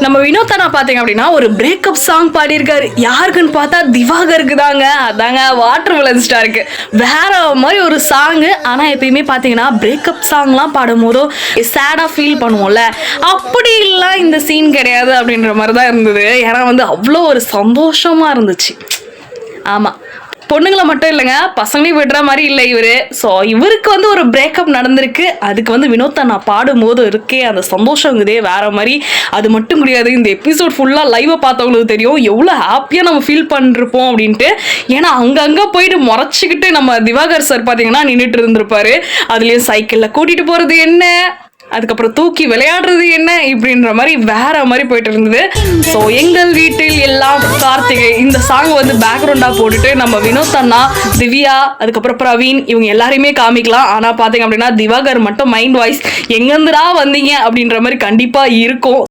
நம்ம வினோத் அண்ணா பாத்தீங்க அப்படின்னா ஒரு பிரேக்கப் சாங் பாடியிருக்காரு. யாருக்குன்னு பார்த்தா திவாகருக்கு தாங்க. அதாங்க வாட்டர் மெலன் ஸ்டாருக்கு வேற மாதிரி ஒரு சாங். ஆனா எப்பயுமே பாத்தீங்கன்னா பிரேக்கப் சாங்லாம் பாடும் போதோ சேடா ஃபீல் பண்ணுவோம்ல, அப்படி எல்லாம் இந்த சீன் கிடையாது அப்படின்ற மாதிரி தான் இருந்தது. ஏன்னா வந்து அவ்வளோ ஒரு சந்தோஷமா இருந்துச்சு. ஆமா, பொண்ணுங்களை மட்டும் இல்லைங்க, பசங்களையும் விடுற மாதிரி இல்லை இவரு. ஸோ இவருக்கு வந்து ஒரு பிரேக்கப் நடந்திருக்கு. அதுக்கு வந்து வினோத் அண்ணா பாடும்போது இருக்கே அந்த சந்தோஷம் இதே வேற மாதிரி. அது மட்டும் கிடையாது, இந்த எபிசோட் ஃபுல்லாக லைவை பார்த்தவங்களுக்கு தெரியும் எவ்வளோ ஹாப்பியாக நம்ம ஃபீல் பண்ணிருப்போம் அப்படின்ட்டு. ஏன்னா அங்கங்கே போயிட்டு முறைச்சிக்கிட்டு நம்ம திவாகர் சார் பார்த்தீங்கன்னா நின்றுட்டு இருந்திருப்பாரு. அதுலேயும் சைக்கிளில் கூட்டிகிட்டு போகிறது என்ன, அதுக்கப்புறம் தூக்கி விளையாடுறது என்ன, இப்படின்ற மாதிரி வேற மாதிரி போயிட்டு இருந்தது. ஸோ எங்கள் வீட்டில் எல்லாம் கார்த்திகை இந்த சாங் வந்து பேக்ரவுண்டாக போட்டுட்டு நம்ம வினோத் அண்ணா, திவ்யா, அதுக்கப்புறம் பிரவீன் இவங்க எல்லாரையுமே காமிக்கலாம். ஆனால் பார்த்தீங்க அப்படின்னா திவாகர் மட்டும் மைண்ட் வாய்ஸ் எங்கேருந்துடா வந்தீங்க அப்படின்ற மாதிரி கண்டிப்பாக இருக்கும்.